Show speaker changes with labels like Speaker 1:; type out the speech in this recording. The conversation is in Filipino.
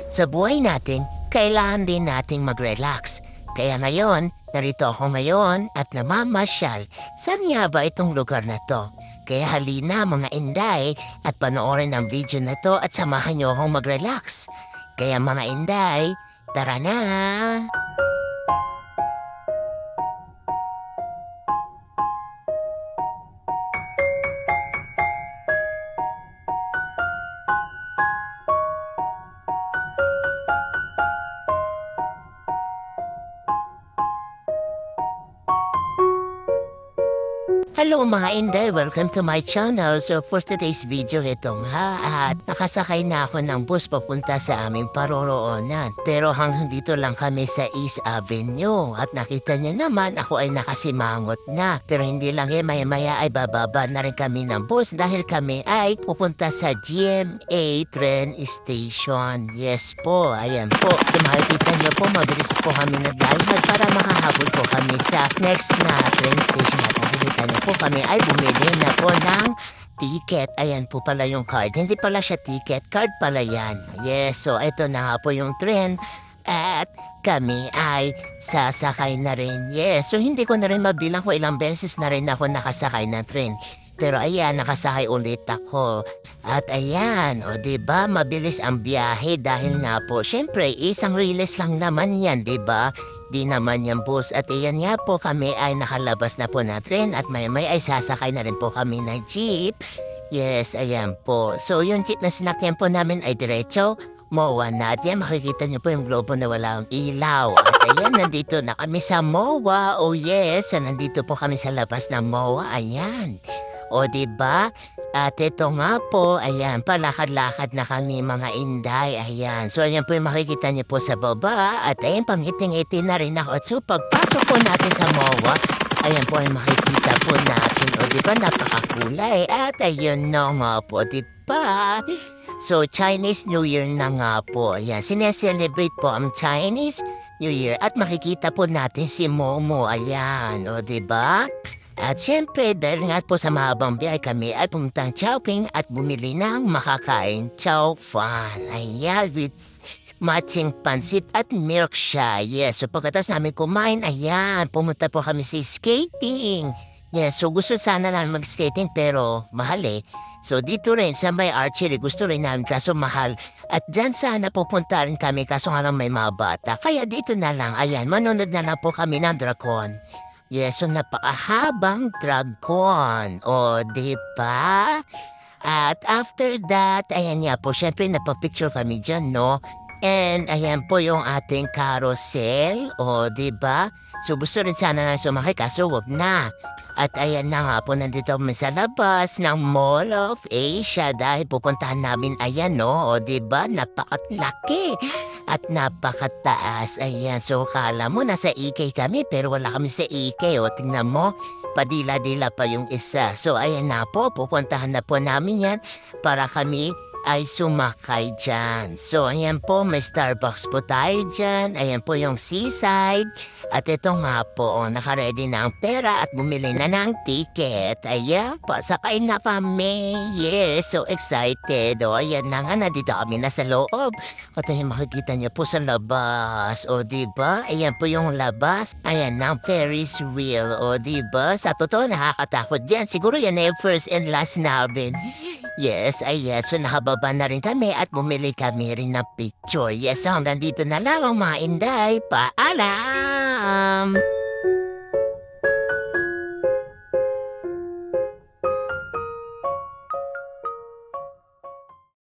Speaker 1: Sa buhay natin, kailangan din nating mag-relax. Kaya ngayon, narito ako ngayon at namamasyal. Saan nga ba itong lugar na to? Kaya halina mga inday at panoorin ang video na to at samahan niyo akong mag-relax. Kaya mga inday, tara na! Hello mga Inday! Welcome to my channel. So for today's video itong at nakasakay na ako ng bus papunta sa aming paroroonan. Pero hanggang dito lang kami sa East Avenue. At nakita niyo naman ako ay nakasimangot na. Pero hindi lang maya-maya ay bababa na rin kami ng bus dahil kami ay pupunta sa GMA train station. Yes po, ayan po. So makikita niyo po, mabilis po kami naglalakad para makahabol po kami sa next na train station at makikita niyo po kami ay bumili na po ng ticket. Ayan po pala yung card. Hindi pala siya ticket, card pala yan. Yes, so ito na nga po yung train at kami ay sasakay na rin. Yes, so hindi ko na rin mabilang kung ilang beses na rin ako nakasakay ng train. Pero ayan, nakasakay ulit ako. At ayan, o diba, mabilis ang biyahe dahil nga po, syempre, isang riles lang naman yan, diba? Di naman yung bus. At ayan nga po, kami ay nakalabas na po na train at may ay sasakay na rin po kami ng jeep. Yes, ayan po. So yung jeep na sinakyan po namin ay diretso. MOA natin. Makikita niyo po yung globo na walang ilaw. At ayan, nandito na kami sa MOA. Oh yes, so nandito po kami sa labas ng MOA. Ayan. O diba? At ito nga po, ayan, palakad-lakad na kami mga inday, ayan. So ayan po yung makikita niyo po sa baba at ayan, pangiting-ngiti na rin ako. At so pagpasok po natin sa MOA, ayan po yung makikita po natin. O diba, napakakulay. At ayun na nga po, diba? So Chinese New Year na nga po, ayan. Sineselebrate po ang Chinese New Year at makikita po natin si Momo, ayan. O diba? At syempre, dahil nga po sa mahabang biyahe kami ay pumuntang Chowking at bumili ng makakain chow fan. Ayan, with matching pansit at milk siya. Yes, so pagkatapos namin kumain, ayan, pumunta po kami sa skating. Yes, so gusto sana namin mag-skating pero mahal eh. So dito rin sa may archery, gusto rin namin kaso mahal. At dyan sana pupunta rin kami kaso nga lang may mga bata. Kaya dito na lang, ayan, manunod na lang po kami ng Dragon. Yes, so napakahabang dragon. O, diba? At after that, ayan nga po, syempre napapicture kami dyan, no? And ayan po yung ating carousel. O, diba? So gusto rin sana na sumakay kaso wag na. At ayan na nga po, nandito kami sa labas ng Mall of Asia dahil pupuntahan namin, ayan no, o diba, napakalaki at napakataas. Ayan, so kala mo nasa EK kami pero wala kami sa EK, o tingnan mo, padila-dila pa yung isa. So ayan na po, pupuntahan na po namin yan para kami ay sumakay dyan. So, ayan po, may Starbucks po tayo dyan. Ayan po yung seaside. At ito nga po, nakaready na ang pera at bumili na ng ticket. Ayan po, sakay na kami. Yes, so excited. O, ayan na nga, nandito kami na sa loob. At ayan, makikita niyo po sa labas. O, diba? Ayan po yung labas. Ayan na, Ferris wheel. O, diba? Sa totoo, nakakatakot dyan. Siguro yan ay first and last namin. Yes, ayan. So nakababa na rin kami at bumili kami rin ng picture. Yes, so hanggang dito na lang mga inday. Paalam!